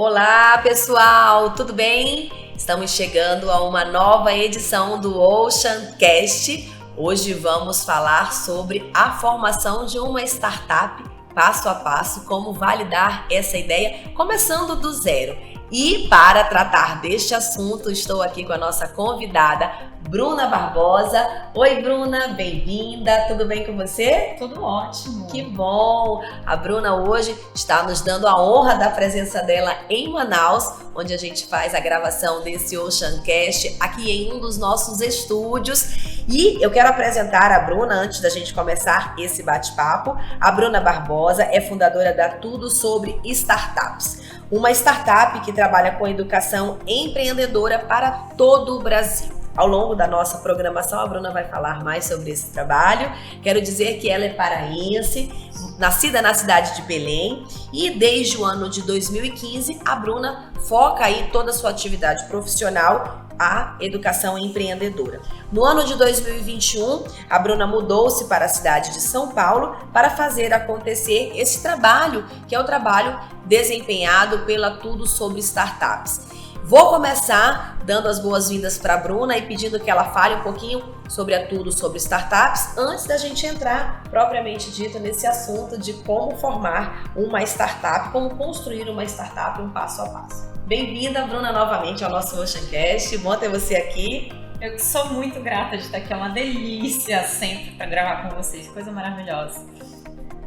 Olá, pessoal, tudo bem? Estamos chegando a uma nova edição do OceanCast. Hoje vamos falar sobre a formação de uma startup, passo a passo, como validar essa ideia, começando do zero. E para tratar deste assunto, estou aqui com a nossa convidada, Bruna Barbosa. Oi, Bruna, bem-vinda. Tudo bem com você? Tudo ótimo. Que bom! A Bruna hoje está nos dando a honra da presença dela em Manaus, onde a gente faz a gravação desse OceanCast aqui em um dos nossos estúdios. E eu quero apresentar a Bruna antes da gente começar esse bate-papo. A Bruna Barbosa é fundadora da Tudo Sobre Startups, uma startup que trabalha com educação empreendedora para todo o Brasil. Ao longo da nossa programação, a Bruna vai falar mais sobre esse trabalho. Quero dizer que ela é paraense, nascida na cidade de Belém, e desde o ano de 2015, a Bruna foca aí toda a sua atividade profissional a educação empreendedora. No ano de 2021, a Bruna mudou-se para a cidade de São Paulo para fazer acontecer esse trabalho, que é o trabalho desempenhado pela Tudo Sobre Startups. Vou começar dando as boas-vindas para a Bruna e pedindo que ela fale um pouquinho sobre a Tudo Sobre Startups, antes da gente entrar propriamente dito nesse assunto de como formar uma startup, como construir uma startup um passo a passo. Bem-vinda, Bruna, novamente ao nosso OceanCast. Bom ter você aqui. Eu sou muito grata de estar aqui, é uma delícia sempre para gravar com vocês, coisa maravilhosa.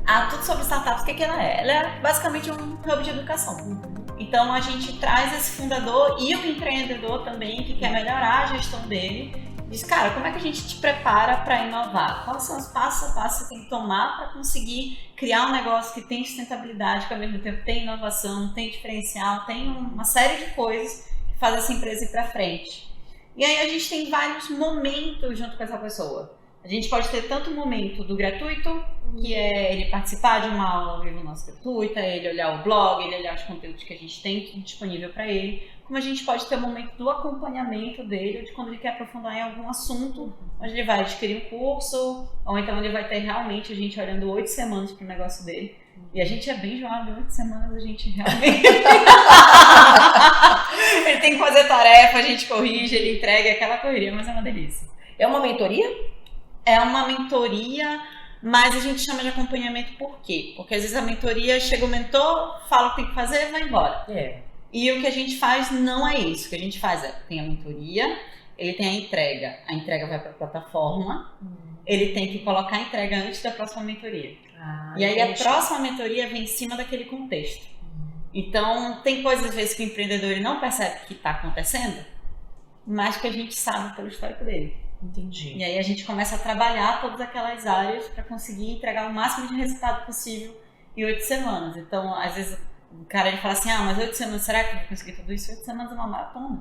A Tudo Sobre Startups, o que ela é? Ela é basicamente um hub de educação. Então a gente traz esse fundador e o empreendedor também, que quer melhorar a gestão dele, diz, cara, como é que a gente te prepara para inovar? Quais são os passos a passo que você tem que tomar para conseguir criar um negócio que tem sustentabilidade, que ao mesmo tempo tem inovação, tem diferencial, tem uma série de coisas que faz essa empresa ir para frente. E aí a gente tem vários momentos junto com essa pessoa. A gente pode ter tanto o momento do gratuito, que é ele participar de uma aula ao vivo nossa gratuita, ele olhar o blog, ele olhar os conteúdos que a gente tem disponível para ele, como a gente pode ter o momento do acompanhamento dele, de quando ele quer aprofundar em algum assunto, onde ele vai adquirir um curso, ou então ele vai ter realmente a gente olhando 8 semanas para o negócio dele. E a gente é bem jovem, 8 semanas a gente realmente... ele tem que fazer tarefa, a gente corrige, ele entrega aquela correria, mas é uma delícia. É uma mentoria? É uma mentoria, mas a gente chama de acompanhamento por quê? Porque às vezes a mentoria, chega o mentor, fala o que tem que fazer e vai embora. E o que a gente faz não é isso. O que a gente faz é, tem a mentoria, ele tem a entrega vai para a plataforma, ele tem que colocar a entrega antes da próxima mentoria. E aí a próxima mentoria vem em cima daquele contexto. Então, tem coisas às vezes que o empreendedor ele não percebe que está acontecendo, mas que a gente sabe pelo histórico dele. Entendi. E aí a gente começa a trabalhar todas aquelas áreas para conseguir entregar o máximo de resultado possível em 8 semanas. Então, às vezes, o cara ele fala assim, mas 8 semanas, será que eu vou conseguir tudo isso? 8 semanas é uma maratona.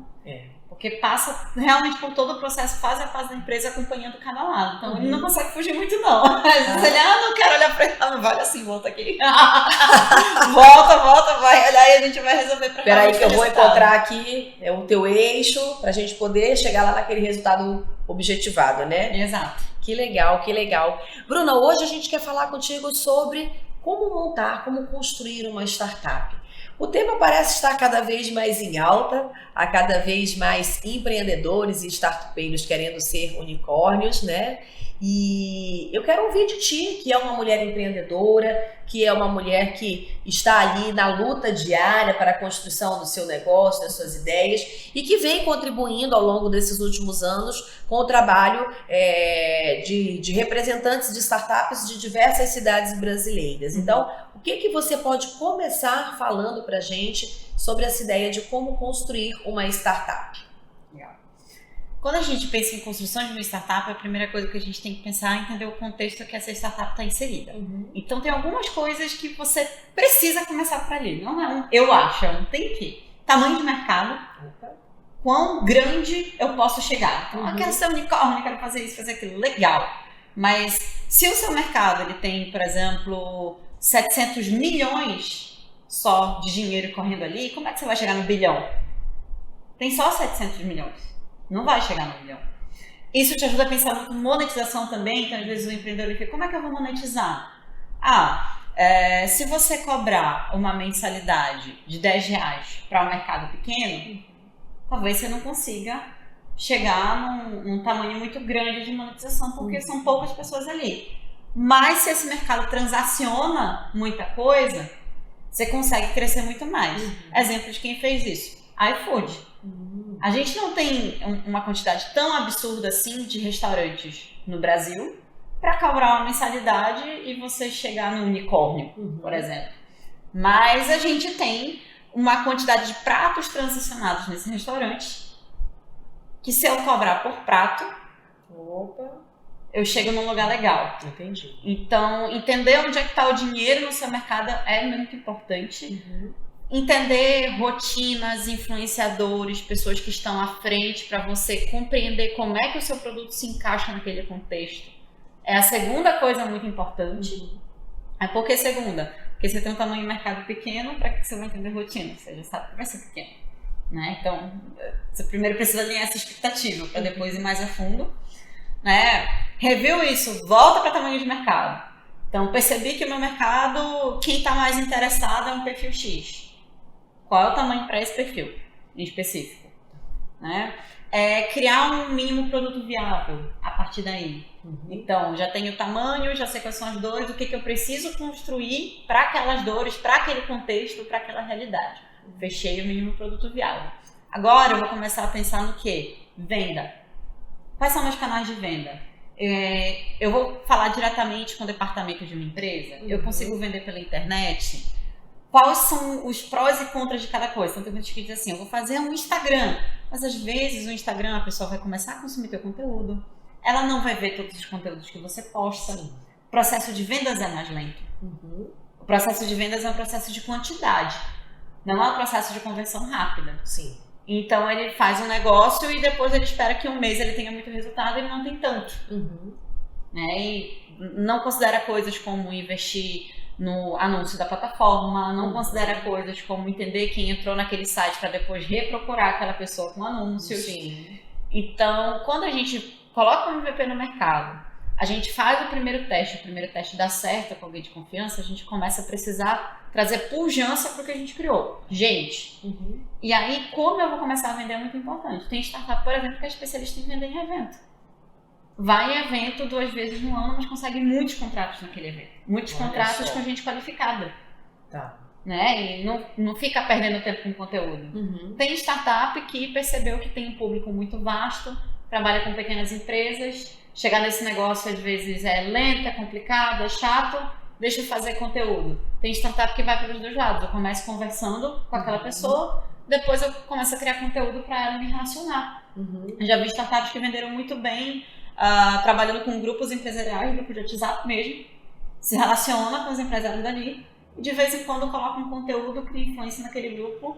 Porque passa realmente por todo o processo, fase a fase da empresa, acompanhando cada lado. Então, ele não consegue fugir muito, não. Às vezes ele, não quero olhar para ele, não vale assim, volta aqui. volta, vai olhar e a gente vai resolver para Espera aí que eu vou encontrar aqui o teu eixo para a gente poder chegar lá naquele resultado objetivado, né? Exato. Que legal, que legal. Bruna, hoje a gente quer falar contigo sobre como montar, como construir uma startup. O tema parece estar cada vez mais em alta, há cada vez mais empreendedores e startupeiros querendo ser unicórnios, né? E eu quero ouvir de ti, que é uma mulher empreendedora, que é uma mulher que está ali na luta diária para a construção do seu negócio, das suas ideias, e que vem contribuindo ao longo desses últimos anos com o trabalho de representantes de startups de diversas cidades brasileiras. Então, o que você pode começar falando para a gente sobre essa ideia de como construir uma startup? Quando a gente pensa em construção de uma startup, a primeira coisa que a gente tem que pensar é entender o contexto que essa startup está inserida. Então, tem algumas coisas que você precisa começar por ali. Não é eu acho, não tem que. Tamanho de mercado, quão grande eu posso chegar. Então, eu quero ser unicórnio, quero fazer isso, fazer aquilo. Legal. Mas, se o seu mercado ele tem, por exemplo, 700 milhões só de dinheiro correndo ali, como é que você vai chegar no bilhão? Tem só 700 milhões. Não vai chegar no milhão. Isso te ajuda a pensar muito em monetização também, então às vezes o empreendedor fica, como é que eu vou monetizar? Se você cobrar uma mensalidade de R$10 para um mercado pequeno, talvez você não consiga chegar num tamanho muito grande de monetização, porque são poucas pessoas ali. Mas se esse mercado transaciona muita coisa, você consegue crescer muito mais. Exemplo de quem fez isso: iFood. A gente não tem uma quantidade tão absurda assim de restaurantes no Brasil para cobrar uma mensalidade e você chegar no unicórnio, por exemplo. Mas a gente tem uma quantidade de pratos transacionados nesse restaurante que, se eu cobrar por prato, eu chego num lugar legal. Entendi. Então, entender onde é que está o dinheiro no seu mercado é muito importante. Entender rotinas, influenciadores, pessoas que estão à frente, para você compreender como é que o seu produto se encaixa naquele contexto. É a segunda coisa muito importante. Por que segunda? Porque você tem um tamanho de mercado pequeno, para que você vai entender rotina? Você já sabe que vai ser pequeno, né? Então, você primeiro precisa alinhar essa expectativa, para depois ir mais a fundo, né? Reviu isso, volta para tamanho de mercado. Então, percebi que o meu mercado, quem está mais interessado é um perfil X. Qual é o tamanho para esse perfil em específico, né? Criar um mínimo produto viável a partir daí. Então, já tenho o tamanho, já sei quais são as dores, o que eu preciso construir para aquelas dores, para aquele contexto, para aquela realidade. Fechei o mínimo produto viável. Agora eu vou começar a pensar no quê? Venda. Quais são meus canais de venda? Eu vou falar diretamente com o departamento de uma empresa? Eu consigo vender pela internet? Quais são os prós e contras de cada coisa? Então tem gente que diz assim: eu vou fazer um Instagram. Mas às vezes o Instagram, a pessoa vai começar a consumir teu conteúdo. Ela não vai ver todos os conteúdos que você posta. O processo de vendas é mais lento. O processo de vendas é um processo de quantidade. Não é um processo de conversão rápida. Sim. Então ele faz um negócio e depois ele espera que um mês ele tenha muito resultado e ele não tem tanto. Né? E não considera coisas como investir no anúncio da plataforma, não considera coisas como entender quem entrou naquele site para depois reprocurar aquela pessoa com anúncios. Sim. Então, quando a gente coloca um MVP no mercado, a gente faz o primeiro teste dá certo com alguém de confiança, a gente começa a precisar trazer pujança para o que a gente criou. Gente. E aí, como eu vou começar a vender é muito importante. Tem startup, por exemplo, que é especialista em vender em evento. Vai em evento 2 vezes no ano, mas consegue muitos contratos naquele evento. Muitos contratos com gente qualificada. Tá. Né? E não fica perdendo tempo com conteúdo. Tem startup que percebeu que tem um público muito vasto, trabalha com pequenas empresas, chegar nesse negócio às vezes é lento, é complicado, é chato, deixa eu fazer conteúdo. Tem startup que vai pelos 2 lados. Eu começo conversando com aquela pessoa, depois eu começo a criar conteúdo para ela me relacionar. Já vi startups que venderam muito bem, trabalhando com grupos empresariais, grupo de WhatsApp mesmo, se relaciona com os empresários dali e de vez em quando coloca um conteúdo, cria influência naquele grupo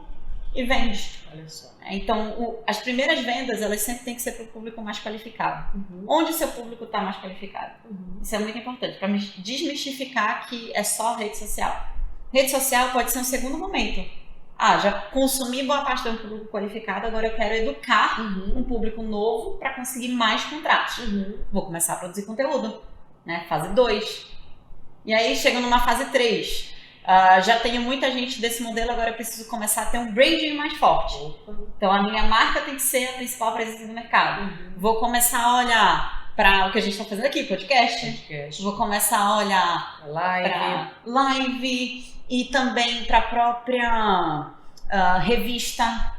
e vende. Olha só. Então, as primeiras vendas, elas sempre têm que ser para o público mais qualificado. Onde o seu público está mais qualificado? Isso é muito importante, para desmistificar que é só rede social. Rede social pode ser um segundo momento. Já consumi boa parte do público qualificado, agora eu quero educar um público novo para conseguir mais contratos. Vou começar a produzir conteúdo, né? Fase 2. E aí chego numa fase 3. Já tenho muita gente desse modelo, agora eu preciso começar a ter um branding mais forte. Então a minha marca tem que ser a principal presença do mercado. Vou começar a olhar para o que a gente está fazendo aqui, podcast. Vou começar a olhar para live e também para a própria revista,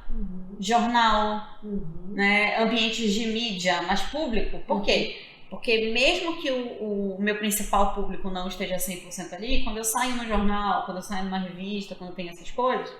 jornal, né, ambientes de mídia mais público. Por quê? Porque mesmo que o meu principal público não esteja 100% ali, quando eu saio no jornal, quando eu saio numa revista, quando tem essas coisas,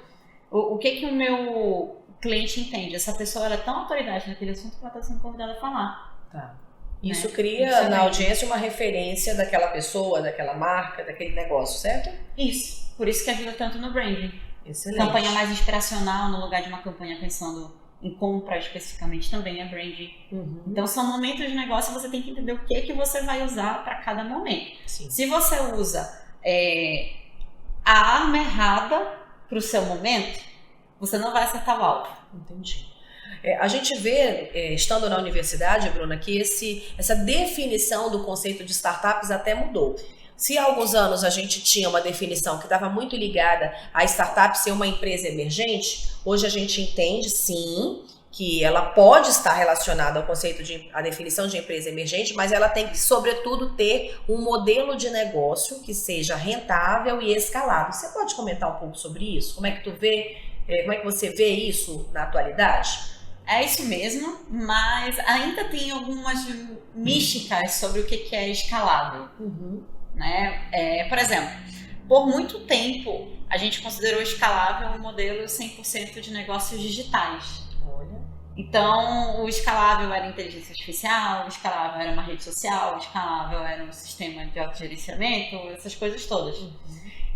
o que o meu cliente entende? Essa pessoa ela é tão autoridade naquele assunto que ela está sendo convidada a falar. Tá. Isso cria na audiência uma referência daquela pessoa, daquela marca, daquele negócio, certo? Isso. Por isso que ajuda tanto no branding. Excelente. Campanha mais inspiracional no lugar de uma campanha pensando em compra especificamente também é branding. Então são momentos de negócio, você tem que entender o que você vai usar para cada momento. Sim. Se você usa a arma errada para o seu momento, você não vai acertar o alvo. Entendi. A gente vê, estando na universidade, Bruna, que essa definição do conceito de startups até mudou. Se há alguns anos a gente tinha uma definição que estava muito ligada a startup ser uma empresa emergente, hoje a gente entende, sim, que ela pode estar relacionada ao conceito a definição de empresa emergente, mas ela tem que, sobretudo, ter um modelo de negócio que seja rentável e escalável. Você pode comentar um pouco sobre isso? Como é que você vê isso na atualidade? É isso mesmo, mas ainda tem algumas místicas sobre o que é escalável. Né? Por exemplo, por muito tempo a gente considerou escalável um modelo 100% de negócios digitais. Então, o escalável era inteligência artificial, o escalável era uma rede social, o escalável era um sistema de autogerenciamento, essas coisas todas.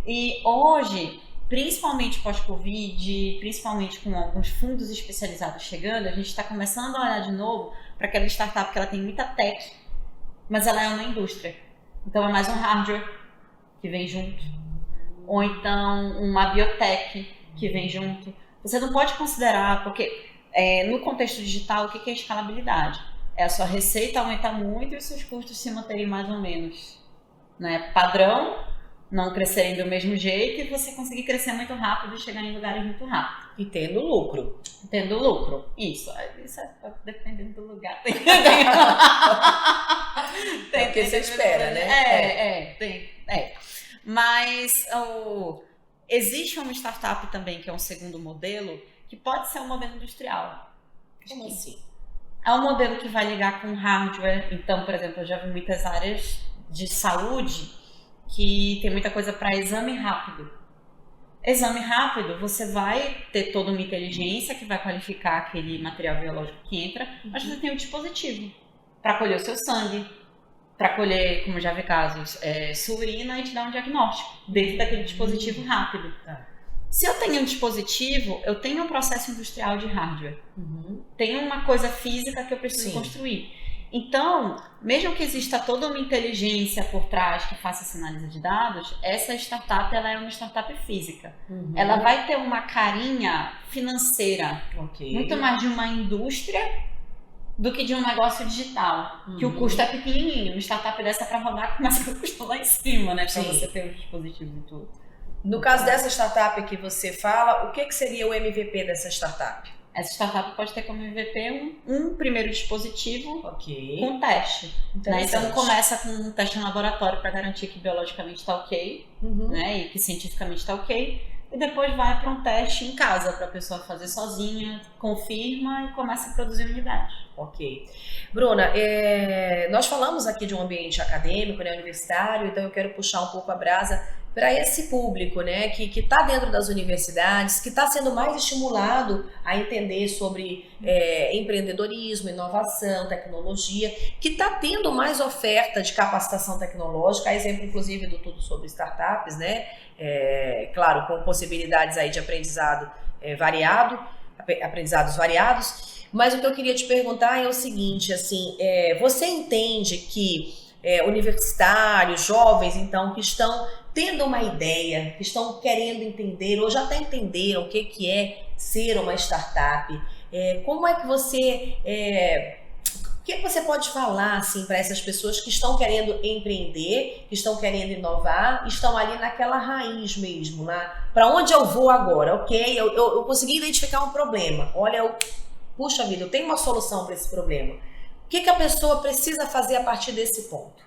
E hoje, principalmente pós-Covid, principalmente com alguns fundos especializados chegando, a gente está começando a olhar de novo para aquela startup que ela tem muita tech, mas ela é uma indústria. Então é mais um hardware que vem junto, ou então uma biotech que vem junto. Você não pode considerar, porque no contexto digital, o que é escalabilidade? É a sua receita aumentar muito e os seus custos se manterem mais ou menos, né, padrão, não crescerem do mesmo jeito e você conseguir crescer muito rápido e chegar em lugares muito rápido. E tendo lucro. Tendo lucro. Isso é dependendo do lugar. Tem o que você espera, né? Mas existe uma startup também, que é um segundo modelo, que pode ser um modelo industrial. Como assim? É um modelo que vai ligar com hardware. Então, por exemplo, eu já vi muitas áreas de saúde que tem muita coisa para exame rápido. Exame rápido, você vai ter toda uma inteligência que vai qualificar aquele material biológico que entra, mas você tem um dispositivo para colher o seu sangue, para colher, como já vi casos, sua urina e te dar um diagnóstico dentro daquele dispositivo rápido. Se eu tenho um dispositivo, eu tenho um processo industrial de hardware. Tenho uma coisa física que eu preciso construir. Então, mesmo que exista toda uma inteligência por trás que faça essa análise de dados, essa startup ela é uma startup física. Ela vai ter uma carinha financeira, muito mais de uma indústria do que de um negócio digital, que o custo é pequenininho. Uma startup dessa para rodar começa com o custo lá em cima, né? Para você ter os dispositivos e tudo. No caso dessa startup que você fala, o que seria o MVP dessa startup? Essa startup pode ter como MVP um primeiro dispositivo com teste. Né? Então começa com um teste em laboratório para garantir que biologicamente está ok, né? E que cientificamente está ok. E depois vai para um teste em casa para a pessoa fazer sozinha, confirma e começa a produzir unidade. Bruna, nós falamos aqui de um ambiente acadêmico, né, universitário, então eu quero puxar um pouco a brasa para esse público, né, que está dentro das universidades, que está sendo mais estimulado a entender sobre empreendedorismo, inovação, tecnologia, que está tendo mais oferta de capacitação tecnológica, a exemplo inclusive do Tudo Sobre Startups, né, claro, com possibilidades aí de aprendizado aprendizados variados. Mas o que eu queria te perguntar é o seguinte, assim, você entende que universitários, jovens, então, que estão tendo uma ideia, que estão querendo entender, ou já até entenderam o que é ser uma startup, como é que você... o que você pode falar assim, para essas pessoas que estão querendo empreender, que estão querendo inovar, estão ali naquela raiz mesmo, para onde eu vou agora? Eu consegui identificar um problema, puxa vida, eu tenho uma solução para esse problema. O que a pessoa precisa fazer a partir desse ponto?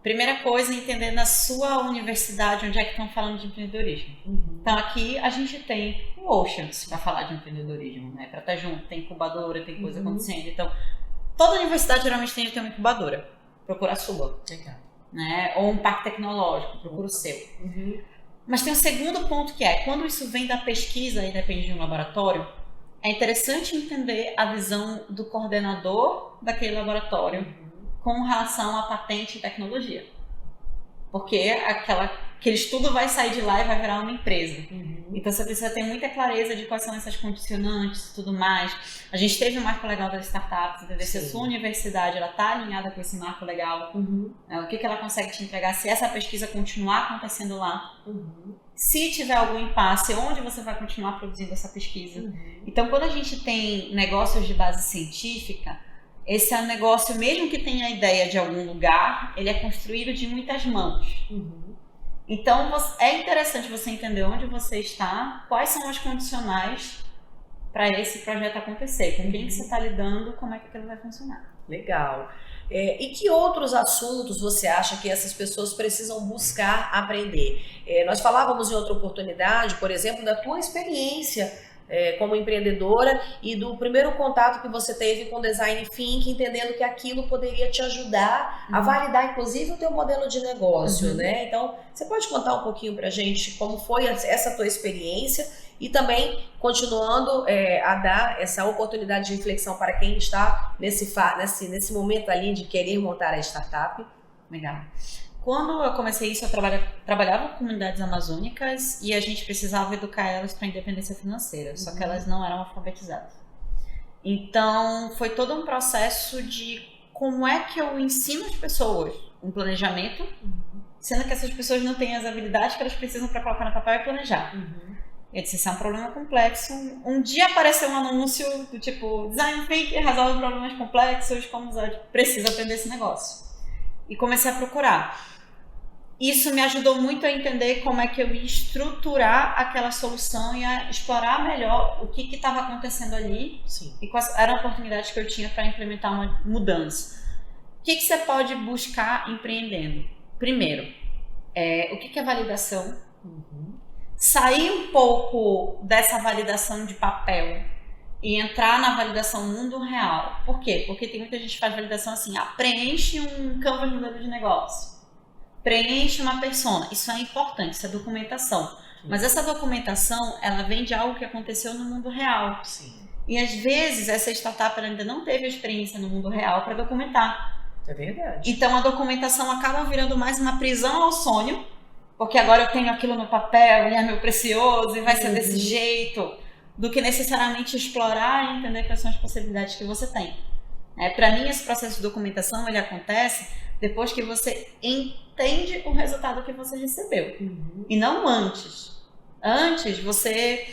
Primeira coisa, entender na sua universidade onde é que estão falando de empreendedorismo. Então aqui a gente tem o Oceans para falar de empreendedorismo, né? Para estar junto, tem incubadora, tem coisa acontecendo. Então, toda universidade geralmente tem uma incubadora. Procura a sua. Né? Ou um parque tecnológico, procura o seu. Mas tem um segundo ponto que quando isso vem da pesquisa e depende de um laboratório, é interessante entender a visão do coordenador daquele laboratório com relação à patente e tecnologia. Porque aquele estudo vai sair de lá e vai virar uma empresa. Então você precisa ter muita clareza de quais são essas condicionantes e tudo mais. A gente teve um marco legal das startups, entender se a sua universidade está alinhada com esse marco legal, o que ela consegue te entregar, se essa pesquisa continuar acontecendo lá. Se tiver algum impasse, onde você vai continuar produzindo essa pesquisa. Então, quando a gente tem negócios de base científica, esse é um negócio, mesmo que tenha a ideia de algum lugar, ele é construído de muitas mãos. Então, é interessante você entender onde você está, quais são as condicionais para esse projeto acontecer, com quem que você está lidando, como é que aquilo vai funcionar. Legal. E que outros assuntos você acha que essas pessoas precisam buscar aprender? Nós falávamos em outra oportunidade, por exemplo, da tua experiência como empreendedora e do primeiro contato que você teve com Design Thinking, entendendo que aquilo poderia te ajudar a validar, inclusive, o teu modelo de negócio, né? Então, você pode contar um pouquinho pra gente como foi essa tua experiência e também continuando a dar essa oportunidade de reflexão para quem está nesse momento ali de querer montar a startup? Legal. Quando eu comecei isso, eu trabalhava com comunidades amazônicas e a gente precisava educar elas para a independência financeira, só que elas não eram alfabetizadas. Então, foi todo um processo de como é que eu ensino as pessoas um planejamento, sendo que essas pessoas não têm as habilidades que elas precisam para colocar no papel e planejar. Eu disse, isso é um problema complexo. Um dia apareceu um anúncio do tipo, Design Thinking resolve problemas complexos, como precisa aprender esse negócio. E comecei a procurar. Isso me ajudou muito a entender como é que eu ia estruturar aquela solução e a explorar melhor o que estava acontecendo ali. Sim. E quais eram as oportunidades que eu tinha para implementar uma mudança. O que você pode buscar empreendendo? Primeiro, o que é validação? Sair um pouco dessa validação de papel e entrar na validação mundo real. Por quê? Porque tem muita gente que faz validação assim, preenche um campo de modelo de negócio, preenche uma persona. Isso é importante, isso é documentação. Mas essa documentação, ela vem de algo que aconteceu no mundo real. Sim. E às vezes essa startup ainda não teve a experiência no mundo real para documentar. É verdade. Então a documentação acaba virando mais uma prisão ao sonho, porque agora eu tenho aquilo no papel e é meu precioso e vai ser desse jeito, do que necessariamente explorar e entender quais são as possibilidades que você tem. Para mim, esse processo de documentação ele acontece depois que você entende o resultado que você recebeu, e não antes. Antes, você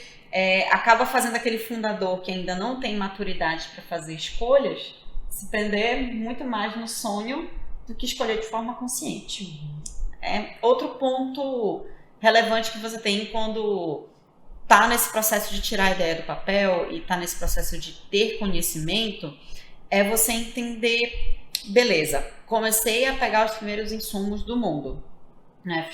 acaba fazendo aquele fundador que ainda não tem maturidade para fazer escolhas, se prender muito mais no sonho do que escolher de forma consciente. Outro ponto relevante que você tem quando está nesse processo de tirar a ideia do papel e está nesse processo de ter conhecimento é você entender, beleza, comecei a pegar os primeiros insumos do mundo, né?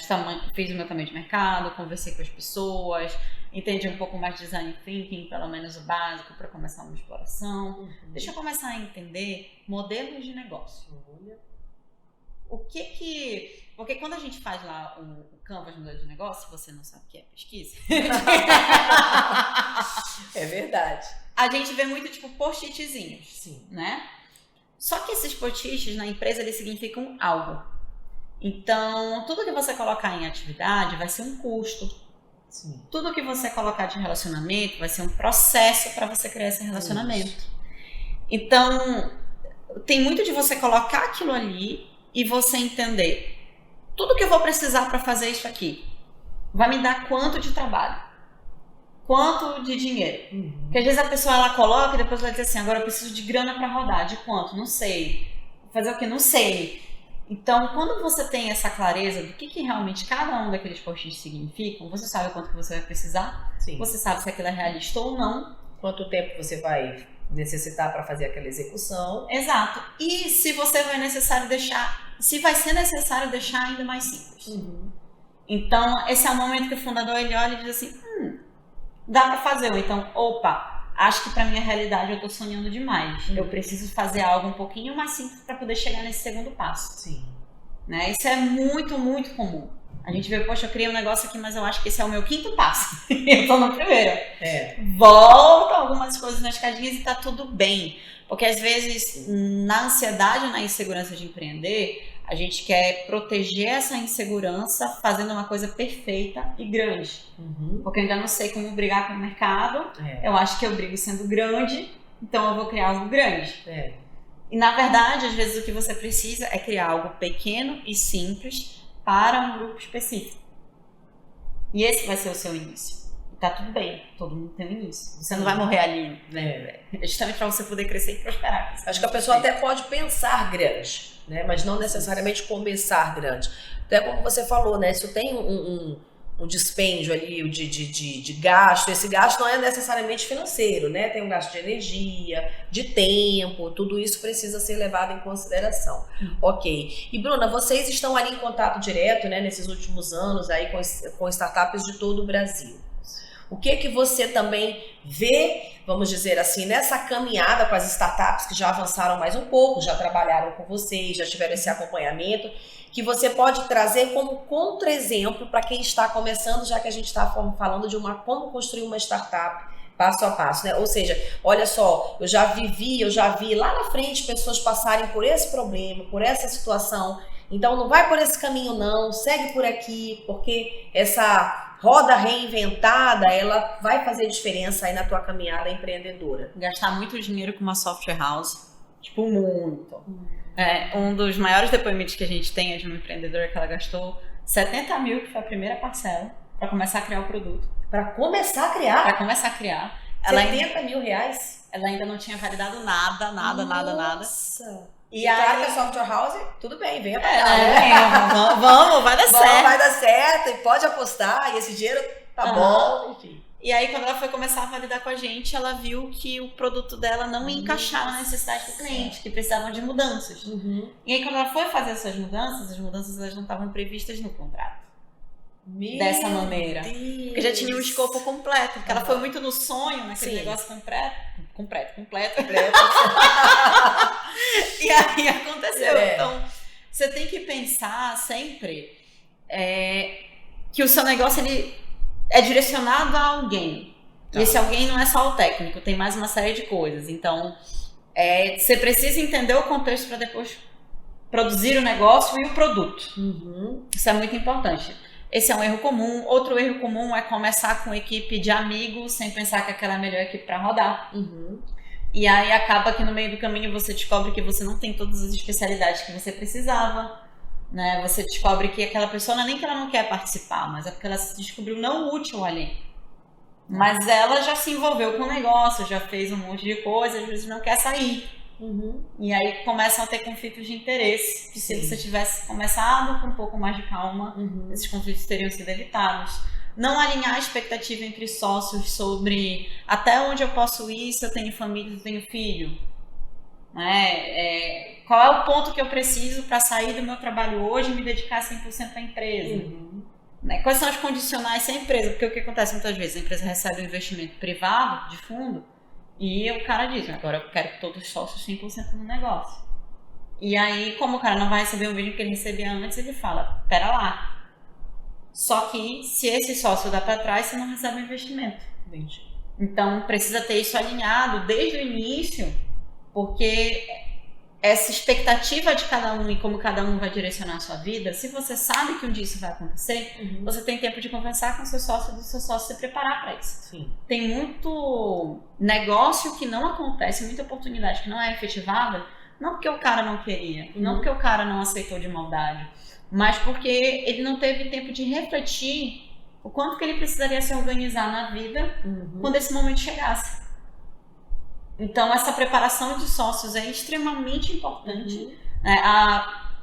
Fiz o meu tamanho de mercado, conversei com as pessoas, entendi um pouco mais de design thinking, pelo menos o básico para começar uma exploração. Deixa eu começar a entender modelos de negócio. Porque quando a gente faz lá o Canvas modelo de negócio, se você não sabe o que é, pesquisa. É verdade. A gente vê muito tipo post-itzinhos. Sim. Né? Só que esses post-its na empresa eles significam algo. Então, tudo que você colocar em atividade vai ser um custo. Sim. Tudo que você colocar de relacionamento vai ser um processo para você criar esse relacionamento. Isso. Então, tem muito de você colocar aquilo ali e você entender tudo que eu vou precisar para fazer isso aqui vai me dar quanto de trabalho, quanto de dinheiro. Porque às vezes a pessoa ela coloca e depois vai dizer assim, agora eu preciso de grana para rodar, de quanto? Não sei. Fazer o que? Não sei. Então, quando você tem essa clareza do que realmente cada um daqueles post-its significam, você sabe quanto que você vai precisar, Sim. Você sabe se aquilo é realista ou não. Quanto tempo você vai necessitar para fazer aquela execução. Exato. E se você vai se vai ser necessário deixar ainda mais simples. Então, esse é o momento que o fundador ele olha e diz assim, dá para fazer. Ou então, opa, acho que para minha realidade eu tô sonhando demais. Eu preciso fazer algo um pouquinho mais simples para poder chegar nesse segundo passo. Sim. Né? Isso é muito, muito comum. A gente vê, poxa, eu criei um negócio aqui, mas eu acho que esse é o meu quinto passo. Eu tô no primeiro. Volta algumas coisas nas escadinhas e tá tudo bem. Porque às vezes, na ansiedade, na insegurança de empreender, a gente quer proteger essa insegurança fazendo uma coisa perfeita e grande. Porque eu ainda não sei como brigar com o mercado. Eu acho que eu brigo sendo grande, então eu vou criar algo grande. E na verdade, às vezes o que você precisa é criar algo pequeno e simples para um grupo específico. E esse vai ser o seu início. tá tudo bem, todo mundo tem um início. Você não vai morrer ali, né? É justamente para você poder crescer e prosperar. Acho que a pessoa até pode pensar grande, né? Mas não necessariamente começar grande. Até como você falou, né? Se eu tenho um dispêndio ali de gasto, esse gasto não é necessariamente financeiro, né? Tem um gasto de energia, de tempo, tudo isso precisa ser levado em consideração. Ok. E Bruna, vocês estão ali em contato direto, né, nesses últimos anos aí com startups de todo o Brasil. O que você também vê, vamos dizer assim, nessa caminhada com as startups que já avançaram mais um pouco, já trabalharam com vocês, já tiveram esse acompanhamento, que você pode trazer como contra-exemplo para quem está começando, já que a gente está falando de como construir uma startup passo a passo, né? Ou seja, olha só, eu já vi lá na frente pessoas passarem por esse problema, por essa situação, então não vai por esse caminho não, segue por aqui, porque essa roda reinventada, ela vai fazer diferença aí na tua caminhada empreendedora. Gastar muito dinheiro com uma software house, tipo, muito. Um dos maiores depoimentos que a gente tem é de uma empreendedora que ela gastou 70 mil, que foi a primeira parcela, para começar a criar o produto. Para começar a criar? Para começar a criar. 70 mil reais? Ela ainda não tinha validado nada. Nossa! E claro aí, que a software house, tudo bem, venha pra cá, né? Vamos, vai dar certo. Vai dar certo, e pode apostar, e esse dinheiro tá bom, enfim. E aí, quando ela foi começar a validar com a gente, ela viu que o produto dela não ia encaixar na necessidade do cliente, que precisavam de mudanças. E aí, quando ela foi fazer essas mudanças, as mudanças elas não estavam previstas no contrato. Dessa maneira. Porque já tinha um escopo completo, porque ela foi muito no sonho, naquele negócio completo. E aí aconteceu. Então, você tem que pensar sempre que o seu negócio ele é direcionado a alguém. E esse alguém não é só o técnico, tem mais uma série de coisas. Então, você precisa entender o contexto para depois produzir o negócio e o produto. Isso é muito importante. Esse é um erro comum. Outro erro comum é começar com equipe de amigos sem pensar que aquela é a melhor equipe para rodar. E aí acaba que no meio do caminho você descobre que você não tem todas as especialidades que você precisava, né? Você descobre que aquela pessoa não é nem que ela não quer participar, mas é porque ela se descobriu não útil ali. Mas ela já se envolveu com o negócio, já fez um monte de coisa, às vezes não quer sair. E aí começam a ter conflitos de interesse, que se você tivesse começado com um pouco mais de calma, esses conflitos teriam sido evitados. Não alinhar a expectativa entre sócios sobre até onde eu posso ir se eu tenho família, se eu tenho filho. Qual é o ponto que eu preciso para sair do meu trabalho hoje e me dedicar 100% à empresa? Quais são os condicionais da empresa? Porque o que acontece muitas vezes? A empresa recebe um investimento privado de fundo e o cara diz, agora eu quero que todos os sócios 100% no negócio. E aí, como o cara não vai receber o mesmo que ele recebia antes, ele fala, pera lá. Só que se esse sócio dá para trás, você não recebe o investimento. Então, precisa ter isso alinhado desde o início, porque essa expectativa de cada um e como cada um vai direcionar a sua vida, se você sabe que um dia isso vai acontecer, você tem tempo de conversar com o seu sócio e do seu sócio se preparar para isso. Tem muito negócio que não acontece, muita oportunidade que não é efetivada, não porque o cara não queria, não porque o cara não aceitou de maldade, mas porque ele não teve tempo de refletir o quanto que ele precisaria se organizar na vida quando esse momento chegasse. Então, essa preparação de sócios é extremamente importante.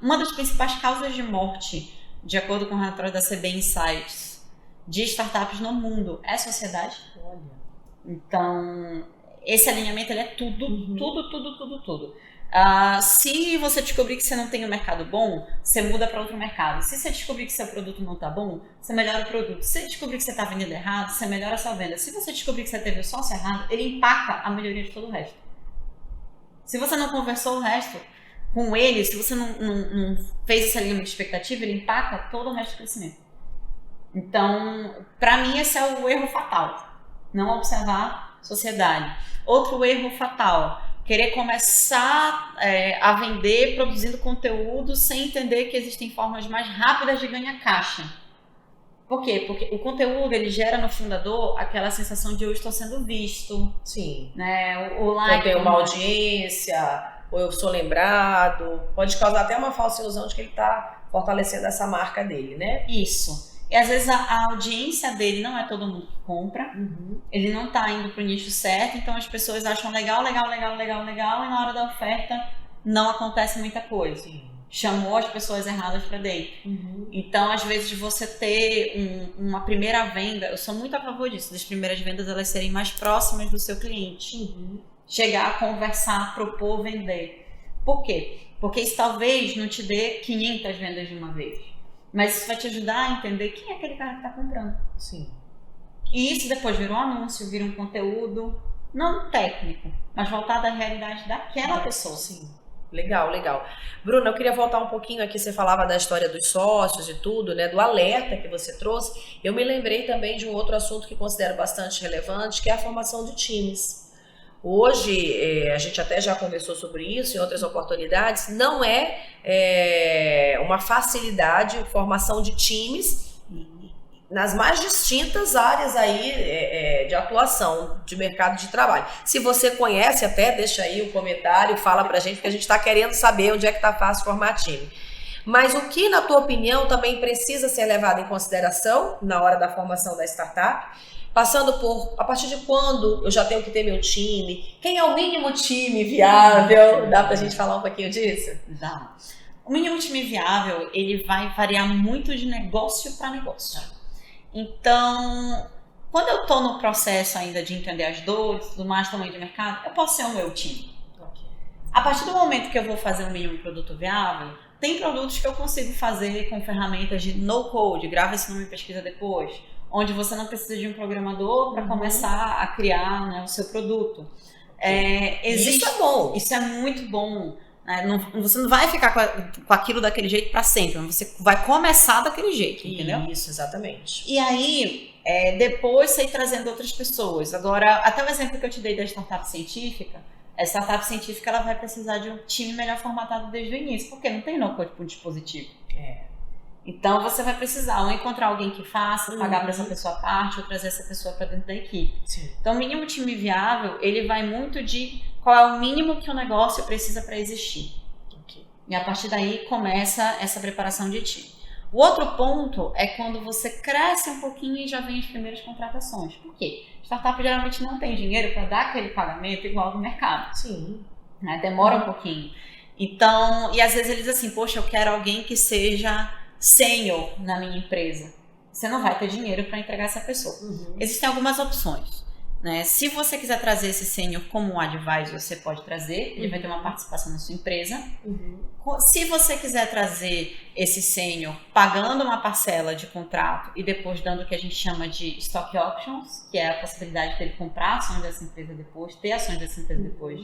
Uma das principais causas de morte, de acordo com o relatório da CB Insights, de startups no mundo, é sociedade. Então, esse alinhamento ele é tudo. Se você descobrir que você não tem um mercado bom, você muda para outro mercado. Se você descobrir que seu produto não está bom, você melhora o produto. Se você descobrir que você está vendendo errado, você melhora a sua venda. Se você descobrir que você teve o sócio errado, ele empaca a melhoria de todo o resto. Se você não conversou o resto com ele, se você não fez esse alinhamento de expectativa, ele empaca todo o resto do crescimento. Então, para mim, esse é o erro fatal. Não observar sociedade. Outro erro fatal, querer começar a vender produzindo conteúdo sem entender que existem formas mais rápidas de ganhar caixa. Por quê? Porque o conteúdo ele gera no fundador aquela sensação de eu estou sendo visto. Né? O like, eu tenho uma audiência, ou eu sou lembrado. Pode causar até uma falsa ilusão de que ele está fortalecendo essa marca dele, né? Isso. E às vezes a audiência dele não é todo mundo que compra, ele não tá indo pro nicho certo, então as pessoas acham legal, e na hora da oferta não acontece muita coisa. Sim. Chamou as pessoas erradas para dentro. Então, às vezes, você ter uma primeira venda, eu sou muito a favor disso, das primeiras vendas elas serem mais próximas do seu cliente. Chegar a conversar, propor, vender. Por quê? Porque isso talvez não te dê 500 vendas de uma vez. Mas isso vai te ajudar a entender quem é aquele cara que está comprando. Sim. E isso depois vira um anúncio, vira um conteúdo, não técnico, mas voltado à realidade daquela pessoa. Sim. Legal, legal. Bruna, eu queria voltar um pouquinho aqui, você falava da história dos sócios e tudo, né, do alerta que você trouxe. Eu me lembrei também de um outro assunto que considero bastante relevante, que é a formação de times. Hoje, a gente até já conversou sobre isso em outras oportunidades, não é uma facilidade formação de times nas mais distintas áreas aí de atuação de mercado de trabalho. Se você conhece, até deixa aí o comentário, fala pra gente, porque a gente está querendo saber onde é que tá fácil formar time. Mas o que, na tua opinião, também precisa ser levado em consideração na hora da formação da startup? Passando por, a partir de quando eu já tenho que ter meu time? Quem é o mínimo time viável? Dá pra gente falar um pouquinho disso? Dá. O mínimo time viável, ele vai variar muito de negócio para negócio. Então, quando eu estou no processo ainda de entender as dores, do mais tamanho de mercado, eu posso ser o meu time. A partir do momento que eu vou fazer um mínimo produto viável, tem produtos que eu consigo fazer com ferramentas de no-code, grava esse nome e pesquisa depois, onde você não precisa de um programador para começar a criar, né, o seu produto. Isso é bom. Isso é muito bom. Você não vai ficar com aquilo daquele jeito para sempre, você vai começar daquele jeito, entendeu? Isso, exatamente. E aí, depois você ir trazendo outras pessoas. Agora, até o exemplo que eu te dei da startup científica, a startup científica ela vai precisar de um time melhor formatado desde o início, porque não tem no-code para um dispositivo. Então, você vai precisar ou encontrar alguém que faça, pagar para essa pessoa a parte, ou trazer essa pessoa para dentro da equipe. Sim. Então, o mínimo time viável, ele vai muito de qual é o mínimo que o negócio precisa para existir. E a partir daí começa essa preparação de time. O outro ponto é quando você cresce um pouquinho e já vem as primeiras contratações. Por quê? Startup geralmente não tem dinheiro para dar aquele pagamento igual do mercado. Sim. Demora um pouquinho. Então, e às vezes eles dizem assim, poxa, eu quero alguém que seja sênior na minha empresa. Você não vai ter dinheiro para entregar essa pessoa. Existem algumas opções. Né? Se você quiser trazer esse sênior como um advisor, você pode trazer, ele vai ter uma participação na sua empresa. Se você quiser trazer esse sênior pagando uma parcela de contrato e depois dando o que a gente chama de stock options, que é a possibilidade dele comprar ações dessa empresa depois, ter ações dessa empresa depois,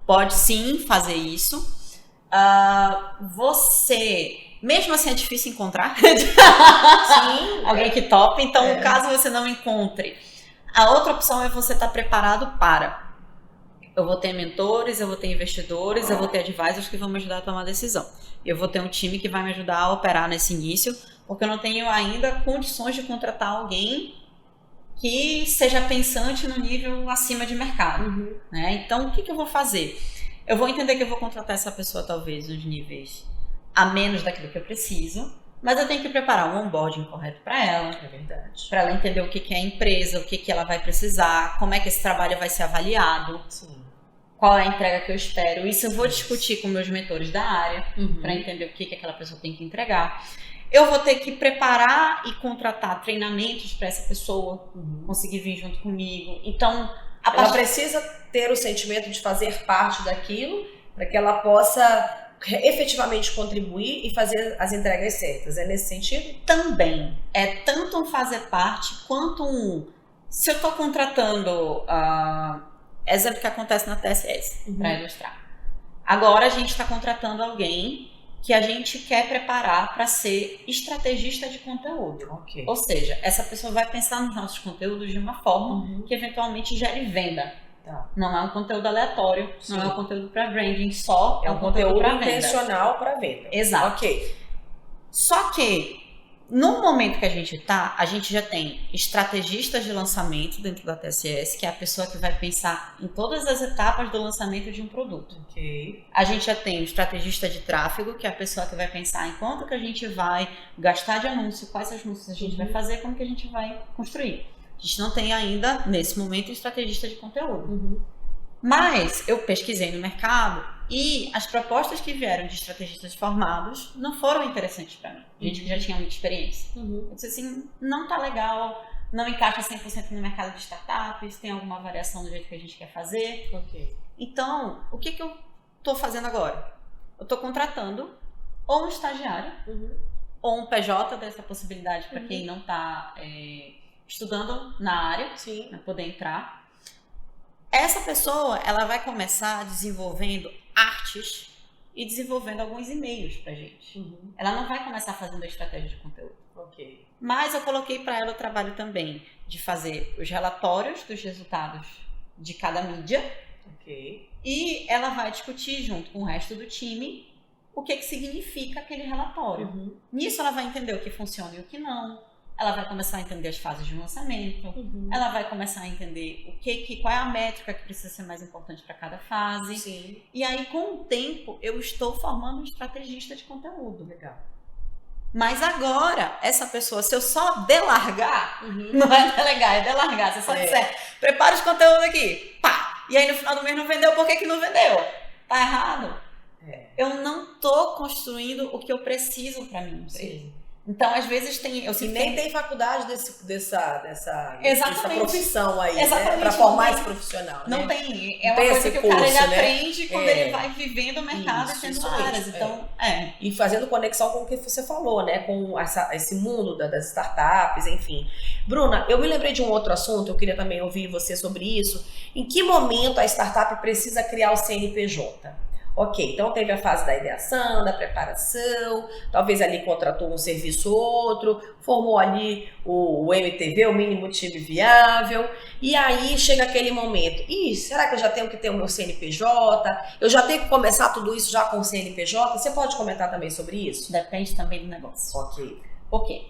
pode sim fazer isso. Mesmo assim é difícil encontrar alguém que tope, então caso você não encontre, a outra opção é você estar preparado para. Eu vou ter mentores, eu vou ter investidores, eu vou ter advisors que vão me ajudar a tomar decisão. Eu vou ter um time que vai me ajudar a operar nesse início, porque eu não tenho ainda condições de contratar alguém que seja pensante no nível acima de mercado. Né? Então, o que eu vou fazer? Eu vou entender que eu vou contratar essa pessoa talvez nos níveis a menos daquilo que eu preciso, mas eu tenho que preparar um onboarding correto para ela. É verdade. Para ela entender o que é a empresa, o que ela vai precisar, como é que esse trabalho vai ser avaliado, qual é a entrega que eu espero. Isso eu vou discutir com meus mentores da área, para entender o que aquela pessoa tem que entregar. Eu vou ter que preparar e contratar treinamentos para essa pessoa conseguir vir junto comigo. Então, ela precisa ter o sentimento de fazer parte daquilo para que ela possa efetivamente contribuir e fazer as entregas certas. É nesse sentido? Também. É tanto um fazer parte quanto um... Se eu estou contratando... exemplo que acontece na TSS, para ilustrar. Agora a gente está contratando alguém que a gente quer preparar para ser estrategista de conteúdo. Ou seja, essa pessoa vai pensar nos nossos conteúdos de uma forma que eventualmente gere venda. Não é um conteúdo aleatório, não é um conteúdo para branding só, é um conteúdo intencional para venda. Exato. Só que No momento que a gente já tem estrategistas de lançamento dentro da TSS, que é a pessoa que vai pensar em todas as etapas do lançamento de um produto. Ok. A gente já tem o estrategista de tráfego, que é a pessoa que vai pensar em quanto que a gente vai gastar de anúncio, quais anúncios a gente vai fazer, como que a gente vai construir. A gente não tem ainda, nesse momento, estrategista de conteúdo. Mas eu pesquisei no mercado e as propostas que vieram de estrategistas formados não foram interessantes para mim. Gente que já tinha muita experiência. Eu disse assim, não tá legal, não encaixa 100% no mercado de startups, tem alguma variação do jeito que a gente quer fazer. Então, o que eu tô fazendo agora? Eu tô contratando ou um estagiário, ou um PJ dessa possibilidade para quem não tá estudando na área, para poder entrar. Essa pessoa, ela vai começar desenvolvendo artes e desenvolvendo alguns e-mails pra gente. Ela não vai começar fazendo a estratégia de conteúdo. Mas eu coloquei para ela o trabalho também de fazer os relatórios dos resultados de cada mídia. E ela vai discutir junto com o resto do time o que que significa aquele relatório. Nisso ela vai entender o que funciona e o que não. Ela vai começar a entender as fases de lançamento, ela vai começar a entender qual é a métrica que precisa ser mais importante para cada fase. E aí, com o tempo, eu estou formando um estrategista de conteúdo. Mas agora, essa pessoa, se eu só delargar, não é delegar, é delargar. Se eu só disser, prepara os conteúdos aqui, pá! E aí no final do mês não vendeu, por que não vendeu? Tá errado? Eu não tô construindo o que eu preciso para minha empresa. Então, às vezes tem... nem tem faculdade dessa profissão aí, né? Para formar esse profissional. Não tem. É uma coisa que o cara aprende quando ele vai vivendo o mercado e tendo áreas. Então, E fazendo conexão com o que você falou, né? Com esse mundo das startups, enfim. Bruna, eu me lembrei de um outro assunto, eu queria também ouvir você sobre isso. Em que momento a startup precisa criar o CNPJ? Então teve a fase da ideação, da preparação, talvez ali contratou um serviço ou outro, formou ali o MTV, o mínimo time viável, e aí chega aquele momento, será que eu já tenho que ter o meu CNPJ? Eu já tenho que começar tudo isso já com o CNPJ? Você pode comentar também sobre isso? Depende também do negócio. Por quê?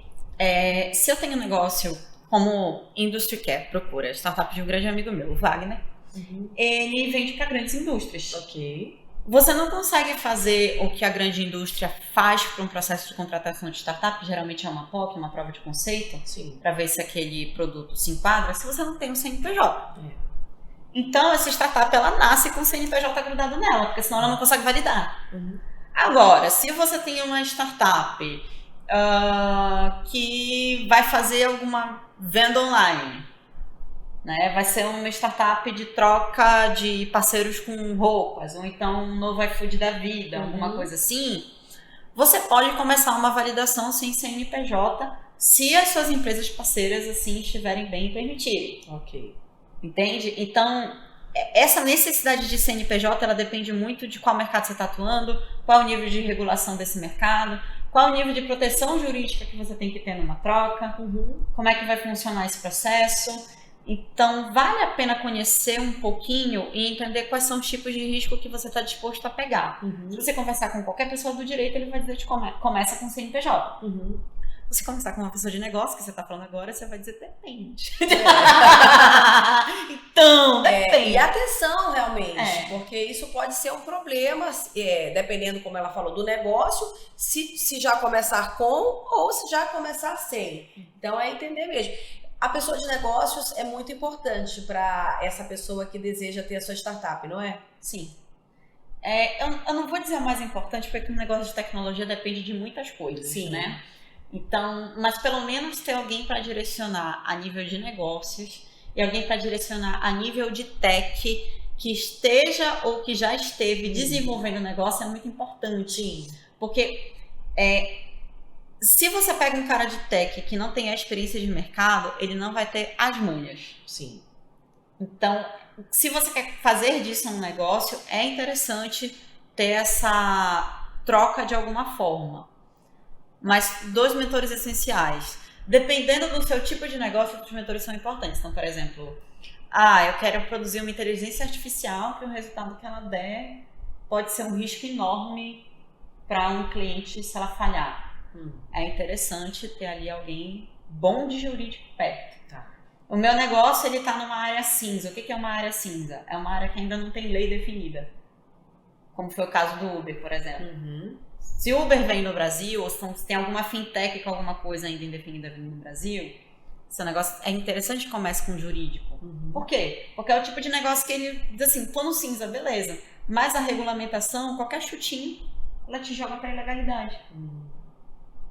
Se eu tenho um negócio como Industry Care, procura, startup de um grande amigo meu, o Wagner, ele vende para grandes indústrias. Você não consegue fazer o que a grande indústria faz para um processo de contratação de startup, que geralmente é uma POC, uma prova de conceito, para ver se aquele produto se enquadra, se você não tem um CNPJ. Então, essa startup, ela nasce com o CNPJ grudado nela, porque senão ela não consegue validar. Agora, se você tem uma startup que vai fazer alguma venda online, né? Vai ser uma startup de troca de parceiros com roupas, ou então um novo iFood da vida, alguma coisa assim. Você pode começar uma validação sem CNPJ, se as suas empresas parceiras assim estiverem bem e permitirem. Entende? Então, essa necessidade de CNPJ, ela depende muito de qual mercado você está atuando, qual o nível de regulação desse mercado, qual o nível de proteção jurídica que você tem que ter numa troca, como é que vai funcionar esse processo. Então, vale a pena conhecer um pouquinho e entender quais são os tipos de risco que você está disposto a pegar. Se você conversar com qualquer pessoa do direito, ele vai dizer que começa com CNPJ. Se você conversar com uma pessoa de negócio, que você está falando agora, você vai dizer, depende. Então, depende. E atenção, realmente, porque isso pode ser um problema, dependendo, como ela falou, do negócio, se já começar com ou se já começar sem. Então, é entender mesmo. A pessoa de negócios é muito importante para essa pessoa que deseja ter a sua startup, não é? Sim. Eu não vou dizer o mais importante, porque o negócio de tecnologia depende de muitas coisas, né? Então, mas pelo menos ter alguém para direcionar a nível de negócios e alguém para direcionar a nível de tech que esteja ou que já esteve desenvolvendo o negócio é muito importante. Porque se você pega um cara de tech que não tem a experiência de mercado, ele não vai ter as manhas. Então, se você quer fazer disso um negócio, é interessante ter essa troca de alguma forma. Mas 2 mentores essenciais. Dependendo do seu tipo de negócio, os mentores são importantes. Então, por exemplo, eu quero produzir uma inteligência artificial que o resultado que ela der pode ser um risco enorme para um cliente se ela falhar. É interessante ter ali alguém bom de jurídico perto. Tá. O meu negócio, ele tá numa área cinza. O que é uma área cinza? É uma área que ainda não tem lei definida. Como foi o caso do Uber, por exemplo. Se o Uber vem no Brasil, ou se tem alguma fintech com alguma coisa ainda indefinida vindo no Brasil, seu negócio é interessante que comece com jurídico. Por quê? Porque é o tipo de negócio que ele diz assim, tô no cinza, beleza. Mas a regulamentação, qualquer chutinho, ela te joga pra ilegalidade.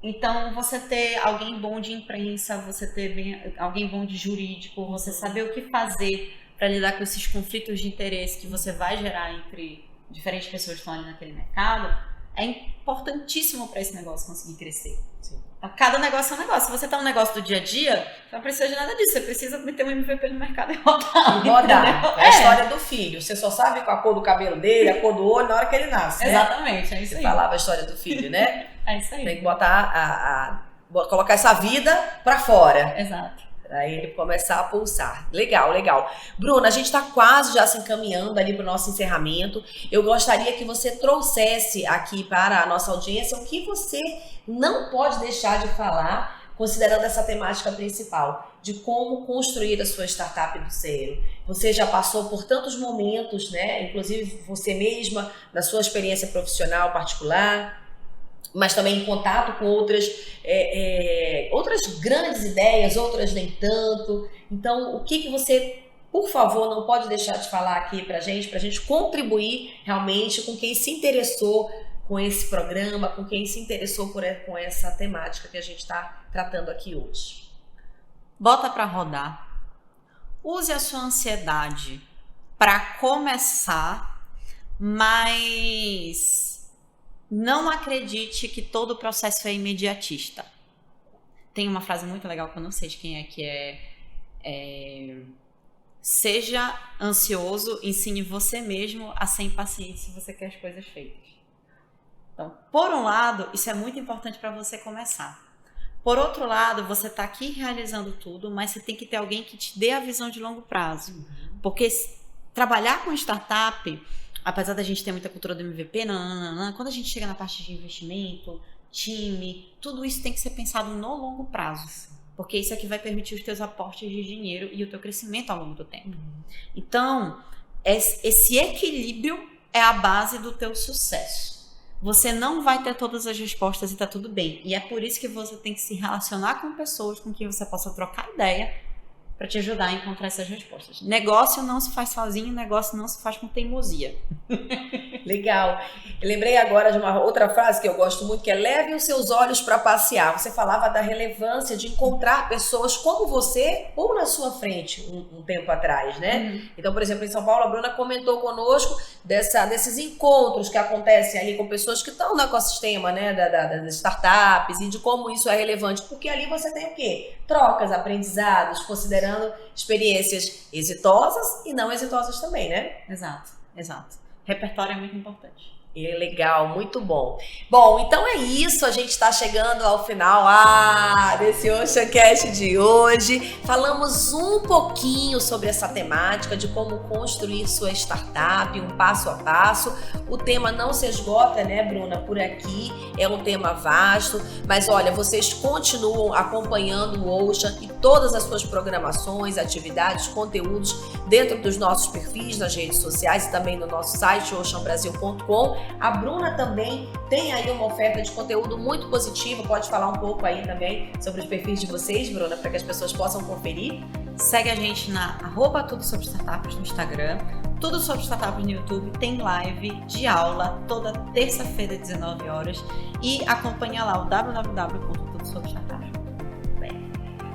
Então, você ter alguém bom de imprensa, você ter alguém bom de jurídico, você saber o que fazer para lidar com esses conflitos de interesse que você vai gerar entre diferentes pessoas que estão ali naquele mercado, é importantíssimo para esse negócio conseguir crescer. Sim. Cada negócio é um negócio. Se você tá um negócio do dia a dia, você não precisa de nada disso. Você precisa meter um MVP no mercado e rodar. É a história do filho. Você só sabe com a cor do cabelo dele, a cor do olho na hora que ele nasce. Exatamente, é isso Você aí. falava a história do filho, né? É isso aí. Tem que botar colocar essa vida pra fora. Exato. Pra ele começar a pulsar. Legal, legal. Bruna, a gente tá quase já se encaminhando ali pro nosso encerramento. Eu gostaria que você trouxesse aqui para a nossa audiência o que você não pode deixar de falar, considerando essa temática principal, de como construir a sua startup do zero. Você já passou por tantos momentos, né? Inclusive você mesma, na sua experiência profissional particular, mas também em contato com outras grandes ideias, outras nem tanto. Então, o que você, por favor, não pode deixar de falar aqui pra gente contribuir realmente com quem se interessou com esse programa, com quem se interessou com essa temática que a gente está tratando aqui hoje? Bota pra rodar. Use a sua ansiedade para começar, mas não acredite que todo o processo é imediatista. Tem uma frase muito legal que eu não sei de quem é, que é seja ansioso, ensine você mesmo a ser impaciente se você quer as coisas feitas. Então, por um lado, isso é muito importante para você começar. Por outro lado, você está aqui realizando tudo, mas você tem que ter alguém que te dê a visão de longo prazo. Porque trabalhar com startup, apesar da gente ter muita cultura do MVP, quando a gente chega na parte de investimento, time, tudo isso tem que ser pensado no longo prazo. Porque isso é que vai permitir os teus aportes de dinheiro e o teu crescimento ao longo do tempo. Então, esse equilíbrio é a base do teu sucesso. Você não vai ter todas as respostas e tá tudo bem. E é por isso que você tem que se relacionar com pessoas com quem você possa trocar ideia para te ajudar a encontrar essas respostas. Negócio não se faz sozinho, negócio não se faz com teimosia. Legal. Eu lembrei agora de uma outra frase que eu gosto muito, que é leve os seus olhos para passear. Você falava da relevância de encontrar pessoas como você ou na sua frente um tempo atrás, né? Então, por exemplo, em São Paulo, a Bruna comentou conosco desses encontros que acontecem ali com pessoas que estão no ecossistema, né, das startups, e de como isso é relevante. Porque ali você tem o quê? Trocas, aprendizados, considerando experiências exitosas e não exitosas também, né? Exato, exato. Repertório é muito importante. Legal, muito bom. Bom, então é isso, a gente está chegando ao final desse OceanCast de hoje. Falamos um pouquinho sobre essa temática de como construir sua startup, um passo a passo. O tema não se esgota, né, Bruna, por aqui, é um tema vasto, mas olha, vocês continuam acompanhando o Ocean e todas as suas programações, atividades, conteúdos dentro dos nossos perfis nas redes sociais e também no nosso site, oceanbrasil.com. A Bruna também tem aí uma oferta de conteúdo muito positivo. Pode falar um pouco aí também sobre os perfis de vocês, Bruna, para que as pessoas possam conferir? Segue a gente na @tudo sobre startups no Instagram, Tudo sobre Startups no YouTube. Tem live de aula toda terça-feira, 19 horas. E acompanha lá o www.tudosobrestartups.com.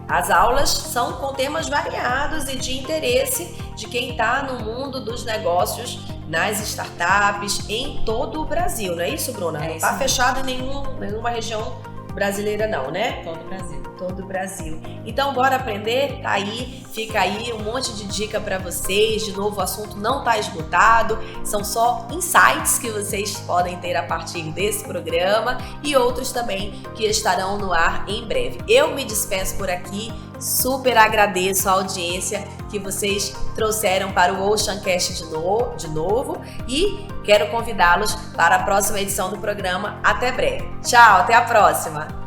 As aulas são com temas variados e de interesse de quem está no mundo dos negócios, nas startups, em todo o Brasil. Não é isso, Bruna? Não está fechado em nenhuma região brasileira não, né? Todo o Brasil. Todo o Brasil. Então, bora aprender? Tá aí, fica aí um monte de dica para vocês. De novo, o assunto não tá esgotado. São só insights que vocês podem ter a partir desse programa e outros também que estarão no ar em breve. Eu me despeço por aqui. Super agradeço a audiência que vocês trouxeram para o OceanCast de novo e quero convidá-los para a próxima edição do programa. Até breve. Tchau, até a próxima!